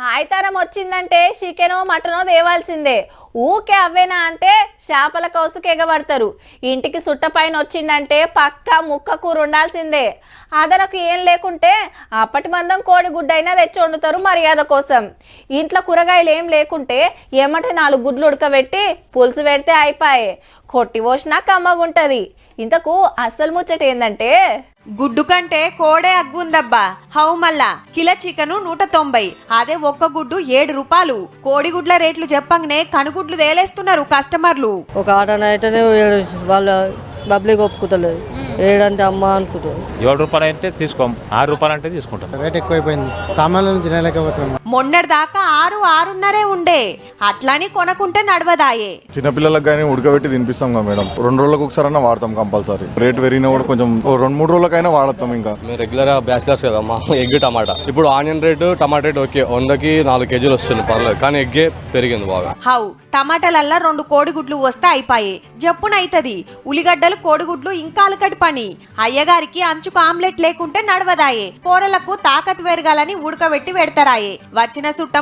ఆయితరం వచ్చిందంటే చికెనో మటనో తేవాల్సిందే. ఊకే అవ్వేనా అంటే చేపల కౌసుకు ఎగబడతారు. ఇంటికి సుట్టపైన వచ్చిందంటే పక్క ముక్క కూర ఉండాల్సిందే. అదనకు ఏం లేకుంటే అప్పటి మందం కోడి గుడ్డైనా తెచ్చి వండుతారు మర్యాద కోసం. ఇంట్లో కూరగాయలు ఏం లేకుంటే ఏమంటే 4 గుడ్లు ఉడకబెట్టి పులుసు పెడితే అయిపోయే. కొట్టి పోసినా కమ్మగుంటది. ఇంతకు అసలు ముచ్చట ఏందంటే గుడ్డు కంటే కోడే అగ్గుందబ్బా. హౌ మళ్ళా కిలో చికెను 190, అదే ఒక్క గుడ్డు 7 రూపాయలు. కోడిగుడ్ల రేట్లు చెప్పంగానే కనుగుడ్లు తేలేస్తున్నారు కస్టమర్లు. ఒక ఆటన అయితేనే వాళ్ళ పబ్లిక్ ఒప్పుకుంటలేదు. ఏడంటే అమ్మ అనుకుంటారు. 7 రూపాయలు అంటే తీసుకోం, 6 రూపాయలు అంటే తీసుకుంటాం. రేట్ ఎక్కువైపోయింది, సామాన్లను తినలేకపోతున్నాం. మొన్నటి దాకా 6-6:30 ఉండే, అట్లాని కొనకుంటే నడవదాయే. చిన్నపిల్లలకు కానీ ఉడకబెట్టి తినిపిస్తాం కదా మేడం. 2 రోజులకు ఒకసారైనా వాడతాం కంపల్సరీ. రేట్ పెరిగినా కూడా కొంచెం 2-3 రోజులకైనా వాడతాం. ఇంకా మేము రెగ్యులర్ బ్యాచిలర్స్ కదా మా ఎగ్ టమాటా. ఇప్పుడు ఆనియన్ రేటు టమాటా రేటు ఓకే, 100కి 4 కేజీలు వస్తుంది పర్లేదు, కానీ ఎగ్గే పెరిగింది బాగా. హౌ టమాటాలల్లా 2 కోడిగుడ్లు వస్తే అయిపోయే. జప్పునైతది. ఉల్లిగడ్డలు కోడిగుడ్లు ఇంకా అలకటి పని. అయ్యగారికి అంచుకు ఆమ్లెట్ లేకుంటే నడవదాయే. కూరలకు తాకత్ పెరగాలని ఉడకబెట్టి పెడతారాయే. వచ్చిన సుట్ట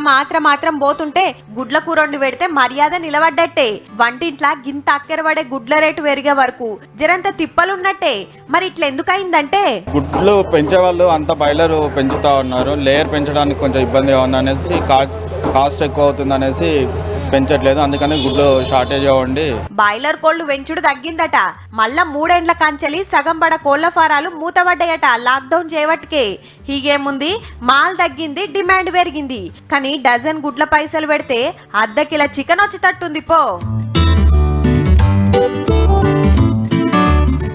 మాత్రం పోతుంటే గుడ్ల కూర వండి పెడితే మర్యాద నిలబడ్డట్టే. వంటింట్లా గింత అక్కెరబడే గుడ్ల రేటు పెరిగే వరకు జరంత తిప్పలున్నట్టే. మరి ఇట్లా ఎందుకయిందంటే గుడ్లు పెంచే వాళ్ళు అంత బాయిలర్ పెంచుతా ఉన్నారు. లేయర్ పెంచడానికి కొంచెం ఇబ్బందిగా ఉంది అనేసి, కాస్ట్ ఎక్కువ అవుతుంది అనేసి పెంచట్లేదు. అందుకని గుడ్లు షార్టేజ్ అవ్వండి. బాయిలర్ కోళ్లు పెంచుడు తగ్గిందట. మళ్ళా 3 ఏండ్ల కంచెలి సగం బడ కోళ్ల ఫారాలు మూతబడ్డాయట లాక్డౌన్ చేయవట్కే. హీగేముంది, మాల్ తగ్గింది, డిమాండ్ పెరిగింది. కానీ డజన్ గుడ్ల పైసలు పెడితే అర్ధ కిలో చికెన్ వచ్చి తట్టుంది పో.